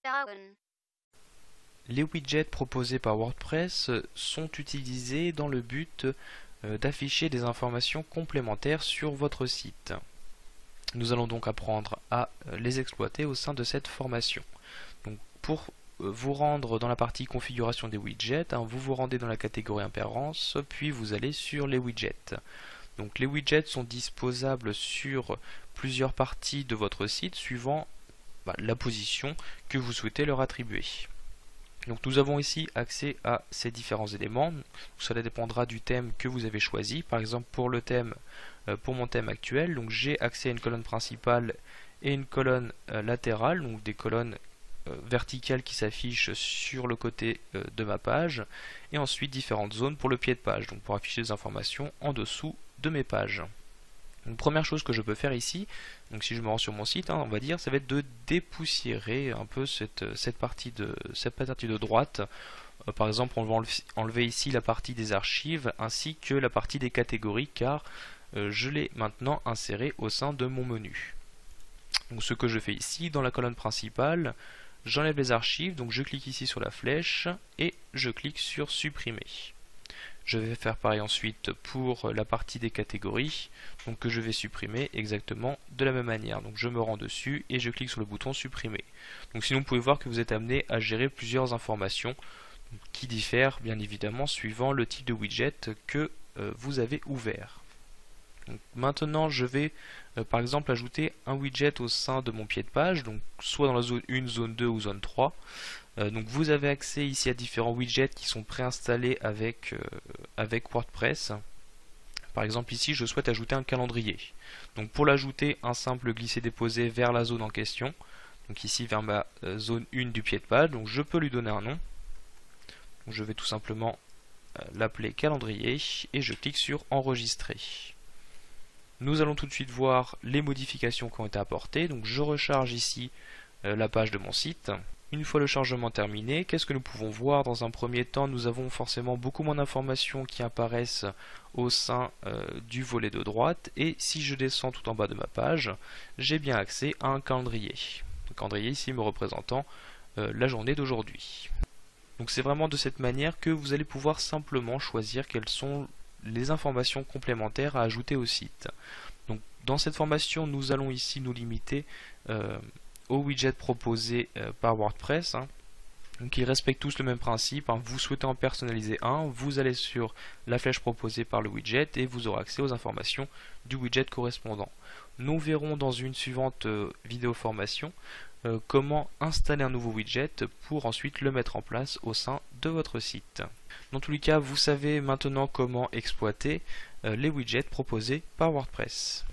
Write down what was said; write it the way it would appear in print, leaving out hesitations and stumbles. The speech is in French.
down. Les widgets proposés par WordPress sont utilisés dans le but d'afficher des informations complémentaires sur votre site. Nous allons donc apprendre à les exploiter au sein de cette formation. Donc, pour vous rendre dans la partie configuration des widgets, vous vous rendez dans la catégorie Apparence, puis vous allez sur les widgets. Donc, les widgets sont disposables sur plusieurs parties de votre site suivant la position que vous souhaitez leur attribuer. Donc nous avons ici accès à ces différents éléments. Cela dépendra du thème que vous avez choisi. Par exemple pour mon thème actuel, donc j'ai accès à une colonne principale et une colonne latérale, donc des colonnes verticales qui s'affichent sur le côté de ma page, et ensuite différentes zones pour le pied de page, donc pour afficher des informations en dessous de mes pages. Donc, première chose que je peux faire ici, donc si je me rends sur mon site, on va dire, ça va être de dépoussiérer un peu cette partie de droite. Par exemple, on va enlever ici la partie des archives ainsi que la partie des catégories, car je l'ai maintenant inséré au sein de mon menu. Donc ce que je fais ici, dans la colonne principale, j'enlève les archives, donc je clique ici sur la flèche et je clique sur supprimer. Je vais faire pareil ensuite pour la partie des catégories, donc que je vais supprimer exactement de la même manière. Donc je me rends dessus et je clique sur le bouton supprimer. Donc sinon vous pouvez voir que vous êtes amené à gérer plusieurs informations qui diffèrent bien évidemment suivant le type de widget que vous avez ouvert. Donc maintenant je vais par exemple ajouter un widget au sein de mon pied de page, donc soit dans la zone 1, zone 2 ou zone 3. Donc vous avez accès ici à différents widgets qui sont préinstallés avec WordPress. Par exemple ici je souhaite ajouter un calendrier. Donc pour l'ajouter, un simple glisser-déposer vers la zone en question. Donc ici vers ma zone 1 du pied de page. Donc je peux lui donner un nom. Donc je vais tout simplement l'appeler calendrier et je clique sur enregistrer. Nous allons tout de suite voir les modifications qui ont été apportées. Donc je recharge ici la page de mon site. Une fois le chargement terminé, qu'est-ce que nous pouvons voir? Dans un premier temps, nous avons forcément beaucoup moins d'informations qui apparaissent au sein du volet de droite, et si je descends tout en bas de ma page, j'ai bien accès à un calendrier. Le calendrier ici me représentant la journée d'aujourd'hui. Donc c'est vraiment de cette manière que vous allez pouvoir simplement choisir quelles sont les informations complémentaires à ajouter au site. Donc dans cette formation, nous allons ici nous limiter aux widgets proposés par WordPress. Donc ils respectent tous le même principe. Vous souhaitez en personnaliser un, vous allez sur la flèche proposée par le widget et vous aurez accès aux informations du widget correspondant. Nous verrons dans une suivante vidéo formation comment installer un nouveau widget pour ensuite le mettre en place au sein de votre site. Dans tous les cas, vous savez maintenant comment exploiter les widgets proposés par WordPress.